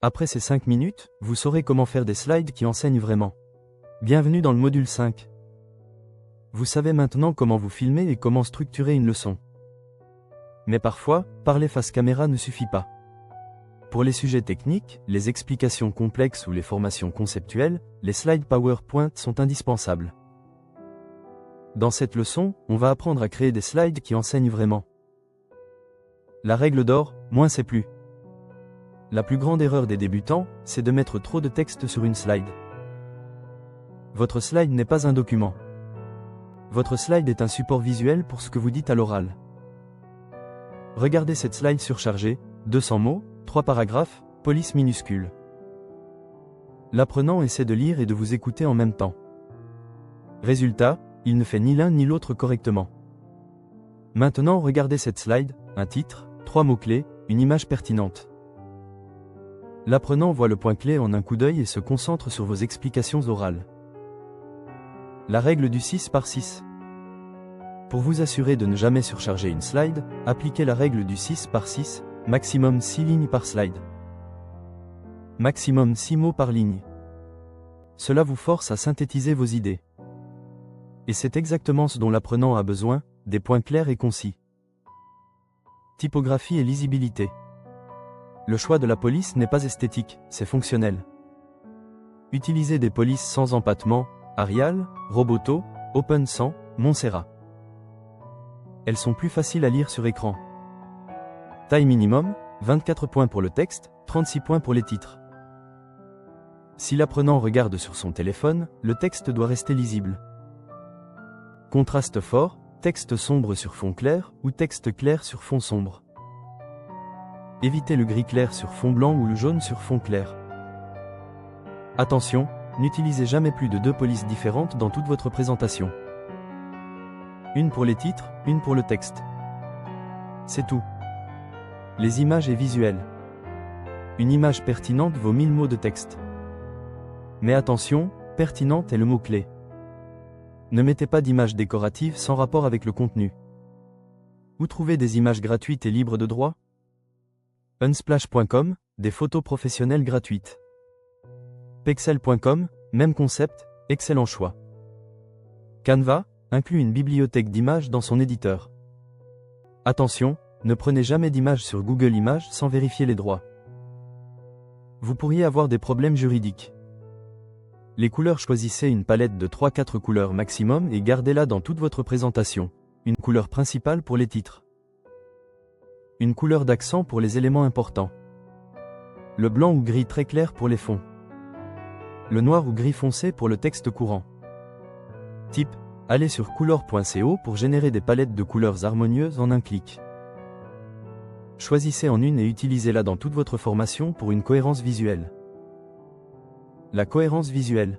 Après ces 5 minutes, vous saurez comment faire des slides qui enseignent vraiment. Bienvenue dans le module 5. Vous savez maintenant comment vous filmer et comment structurer une leçon. Mais parfois, parler face caméra ne suffit pas. Pour les sujets techniques, les explications complexes ou les formations conceptuelles, les slides PowerPoint sont indispensables. Dans cette leçon, on va apprendre à créer des slides qui enseignent vraiment. La règle d'or, moins c'est plus. La plus grande erreur des débutants, c'est de mettre trop de texte sur une slide. Votre slide n'est pas un document. Votre slide est un support visuel pour ce que vous dites à l'oral. Regardez cette slide surchargée, 200 mots, 3 paragraphes, police minuscule. L'apprenant essaie de lire et de vous écouter en même temps. Résultat, il ne fait ni l'un ni l'autre correctement. Maintenant regardez cette slide, un titre, 3 mots-clés, une image pertinente. L'apprenant voit le point clé en un coup d'œil et se concentre sur vos explications orales. La règle du 6 par 6. Pour vous assurer de ne jamais surcharger une slide, appliquez la règle du 6 par 6, maximum 6 lignes par slide. Maximum 6 mots par ligne. Cela vous force à synthétiser vos idées. Et c'est exactement ce dont l'apprenant a besoin, des points clairs et concis. Typographie et lisibilité. Le choix de la police n'est pas esthétique, c'est fonctionnel. Utilisez des polices sans empattement, Arial, Roboto, Open100, Montserrat. Elles sont plus faciles à lire sur écran. Taille minimum, 24 points pour le texte, 36 points pour les titres. Si l'apprenant regarde sur son téléphone, le texte doit rester lisible. Contraste fort, texte sombre sur fond clair ou texte clair sur fond sombre. Évitez le gris clair sur fond blanc ou le jaune sur fond clair. Attention, n'utilisez jamais plus de 2 polices différentes dans toute votre présentation. Une pour les titres, une pour le texte. C'est tout. Les images et visuels. Une image pertinente vaut 1000 mots de texte. Mais attention, pertinente est le mot-clé. Ne mettez pas d'images décoratives sans rapport avec le contenu. Où trouver des images gratuites et libres de droit? Unsplash.com, des photos professionnelles gratuites. Pexel.com, même concept, excellent choix. Canva, inclut une bibliothèque d'images dans son éditeur. Attention, ne prenez jamais d'images sur Google Images sans vérifier les droits. Vous pourriez avoir des problèmes juridiques. Les couleurs, choisissez une palette de 3-4 couleurs maximum et gardez-la dans toute votre présentation. Une couleur principale pour les titres. Une couleur d'accent pour les éléments importants. Le blanc ou gris très clair pour les fonds. Le noir ou gris foncé pour le texte courant. Type, allez sur couleur.co pour générer des palettes de couleurs harmonieuses en un clic. Choisissez en une et utilisez-la dans toute votre formation pour une cohérence visuelle. La cohérence visuelle.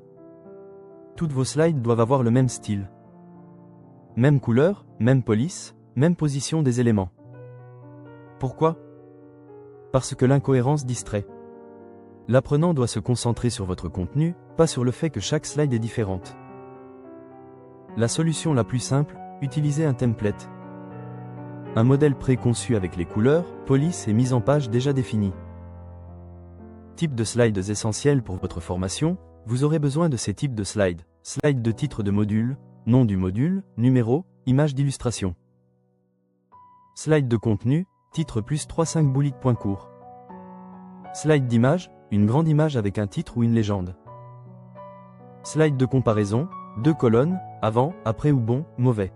Toutes vos slides doivent avoir le même style. Même couleur, même police, même position des éléments. Pourquoi? Parce que l'incohérence distrait. L'apprenant doit se concentrer sur votre contenu, pas sur le fait que chaque slide est différente. La solution la plus simple, utilisez un template. Un modèle préconçu avec les couleurs, police et mise en page déjà définies. Type de slides essentiels pour votre formation, vous aurez besoin de ces types de slides. Slide de titre de module, nom du module, numéro, image d'illustration. Slide de contenu, titre plus 3-5 bullets points courts. Slide d'image, une grande image avec un titre ou une légende. Slide de comparaison, 2 colonnes, avant, après ou bon, mauvais.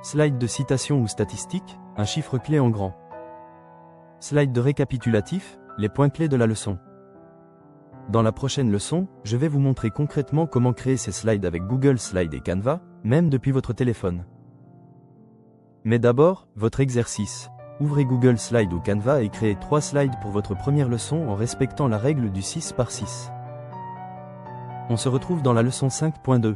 Slide de citation ou statistique, un chiffre clé en grand. Slide de récapitulatif, les points clés de la leçon. Dans la prochaine leçon, je vais vous montrer concrètement comment créer ces slides avec Google Slides et Canva, même depuis votre téléphone. Mais d'abord, votre exercice. Ouvrez Google Slides ou Canva et créez 3 slides pour votre première leçon en respectant la règle du 6 par 6. On se retrouve dans la leçon 5.2.